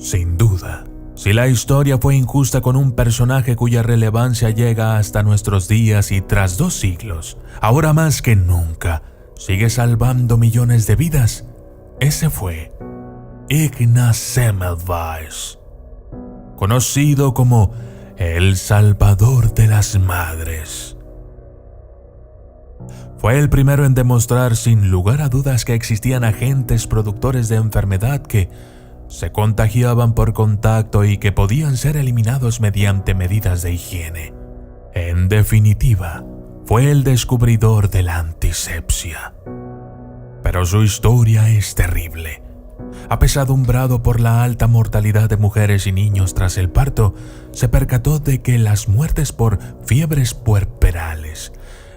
Sin duda, si la historia fue injusta con un personaje cuya relevancia llega hasta nuestros días y tras 2 siglos, ahora más que nunca, sigue salvando millones de vidas, ese fue Ignaz Semmelweis, conocido como el Salvador de las Madres. Fue el primero en demostrar sin lugar a dudas que existían agentes productores de enfermedad que se contagiaban por contacto y que podían ser eliminados mediante medidas de higiene. En definitiva, fue el descubridor de la antisepsia. Pero su historia es terrible. Apesadumbrado por la alta mortalidad de mujeres y niños tras el parto, se percató de que las muertes por fiebres puerperales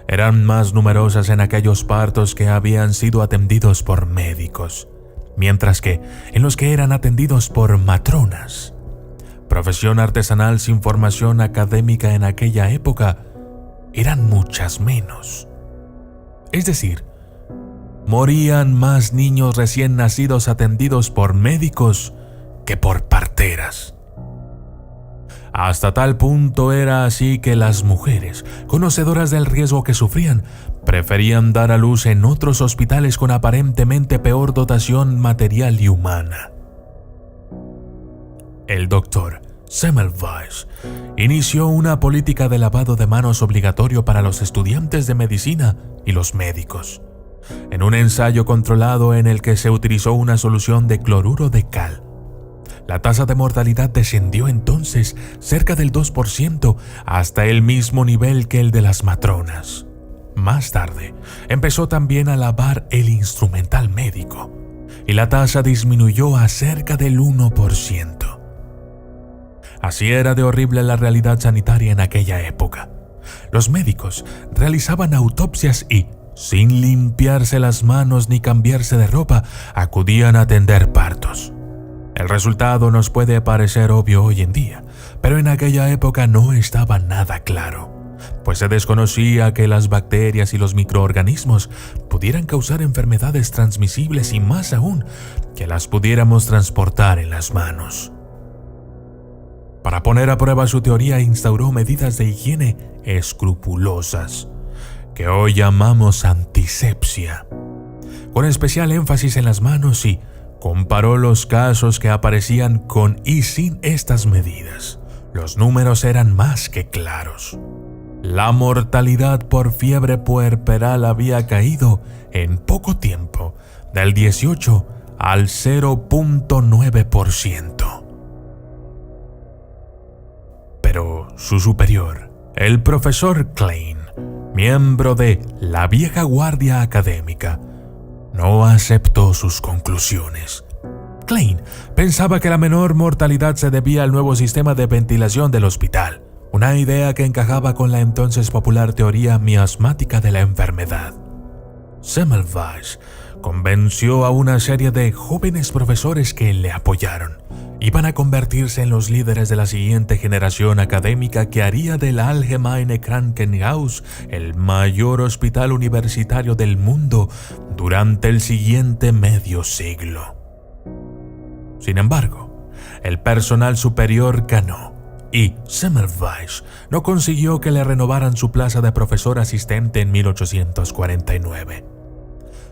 eran más numerosas en aquellos partos que habían sido atendidos por médicos, mientras que en los que eran atendidos por matronas, profesión artesanal sin formación académica en aquella época, eran muchas menos. Es decir, morían más niños recién nacidos atendidos por médicos que por parteras. Hasta tal punto era así que las mujeres, conocedoras del riesgo que sufrían, preferían dar a luz en otros hospitales con aparentemente peor dotación material y humana. El doctor Semmelweis inició una política de lavado de manos obligatorio para los estudiantes de medicina y los médicos, en un ensayo controlado en el que se utilizó una solución de cloruro de cal. La tasa de mortalidad descendió entonces cerca del 2% hasta el mismo nivel que el de las matronas. Más tarde, empezó también a lavar el instrumental médico y la tasa disminuyó a cerca del 1%. Así era de horrible la realidad sanitaria en aquella época. Los médicos realizaban autopsias y, sin limpiarse las manos ni cambiarse de ropa, acudían a atender partos. El resultado nos puede parecer obvio hoy en día, pero en aquella época no estaba nada claro, pues se desconocía que las bacterias y los microorganismos pudieran causar enfermedades transmisibles y más aún, que las pudiéramos transportar en las manos. Para poner a prueba su teoría, instauró medidas de higiene escrupulosas, que hoy llamamos antisepsia, con especial énfasis en las manos, y comparó los casos que aparecían con y sin estas medidas. Los números eran más que claros. La mortalidad por fiebre puerperal había caído en poco tiempo del 18 al 0.9%. Pero su superior, el profesor Klein, miembro de la vieja guardia académica, no aceptó sus conclusiones. Klein pensaba que la menor mortalidad se debía al nuevo sistema de ventilación del hospital, una idea que encajaba con la entonces popular teoría miasmática de la enfermedad. Semmelweis convenció a una serie de jóvenes profesores que le apoyaron. Iban a convertirse en los líderes de la siguiente generación académica que haría del Allgemeine Krankenhaus el mayor hospital universitario del mundo durante el siguiente medio siglo. Sin embargo, el personal superior ganó y Semmelweis no consiguió que le renovaran su plaza de profesor asistente en 1849.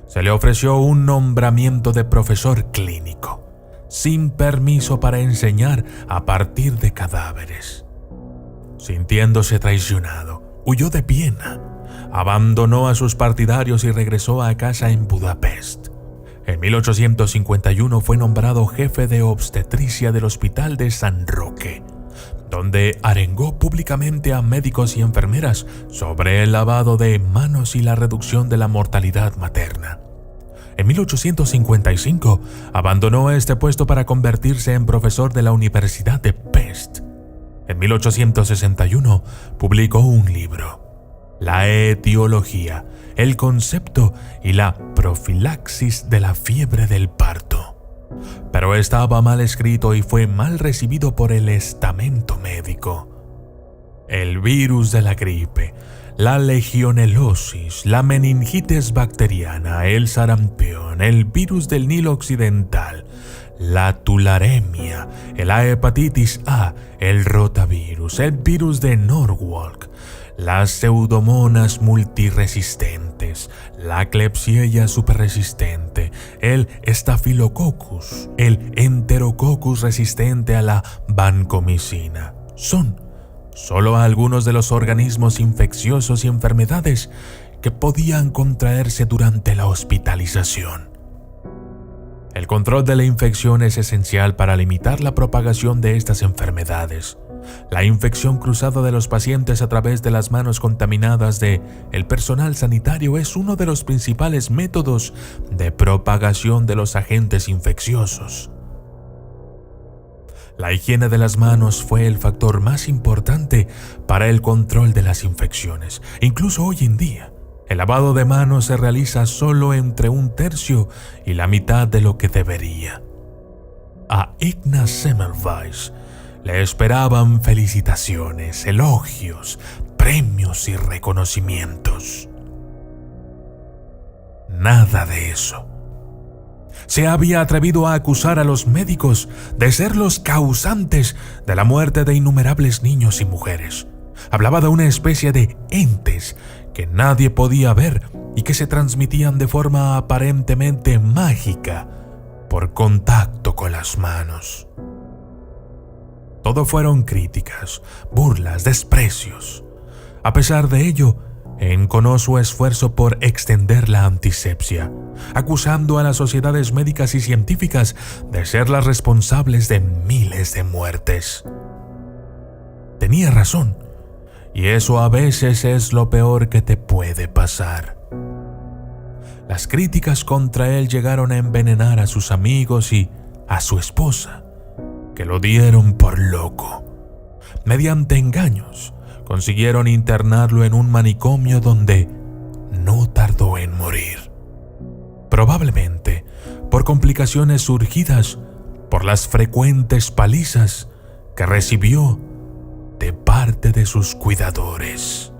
Se le ofreció un nombramiento de profesor clínico, sin permiso para enseñar a partir de cadáveres. Sintiéndose traicionado, huyó de Viena, abandonó a sus partidarios y regresó a casa en Budapest. En 1851 fue nombrado jefe de obstetricia del Hospital de San Roque, donde arengó públicamente a médicos y enfermeras sobre el lavado de manos y la reducción de la mortalidad materna. En 1855 abandonó este puesto para convertirse en profesor de la Universidad de Pest. En 1861 publicó un libro, La etiología, el concepto y la profilaxis de la fiebre del parto. Pero estaba mal escrito y fue mal recibido por el estamento médico. El virus de la gripe, la legionelosis, la meningitis bacteriana, el sarampión, el virus del Nilo Occidental, la tularemia, la hepatitis A, el rotavirus, el virus de Norwalk, las pseudomonas multiresistentes, la Klebsiella superresistente, el Staphylococcus, el Enterococcus resistente a la vancomicina. Son solo algunos de los organismos infecciosos y enfermedades que podían contraerse durante la hospitalización. El control de la infección es esencial para limitar la propagación de estas enfermedades. La infección cruzada de los pacientes a través de las manos contaminadas de el personal sanitario es uno de los principales métodos de propagación de los agentes infecciosos. La higiene de las manos fue el factor más importante para el control de las infecciones. Incluso hoy en día, el lavado de manos se realiza solo entre 1/3 y la mitad de lo que debería. A Ignaz Semmelweis le esperaban felicitaciones, elogios, premios y reconocimientos. Nada de eso. Se había atrevido a acusar a los médicos de ser los causantes de la muerte de innumerables niños y mujeres. Hablaba de una especie de entes que nadie podía ver y que se transmitían de forma aparentemente mágica por contacto con las manos. Todo fueron críticas, burlas, desprecios. A pesar de ello, enconó su esfuerzo por extender la antisepsia, acusando a las sociedades médicas y científicas de ser las responsables de miles de muertes. Tenía razón, y eso a veces es lo peor que te puede pasar. Las críticas contra él llegaron a envenenar a sus amigos y a su esposa, que lo dieron por loco. Mediante engaños, consiguieron internarlo en un manicomio donde no tardó en morir. Probablemente por complicaciones surgidas por las frecuentes palizas que recibió de parte de sus cuidadores.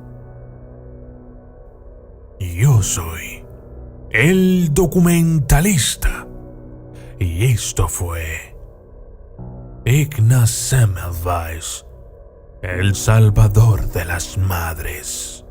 Yo soy el documentalista y esto fue Ignaz Semmelweis, el salvador de las madres.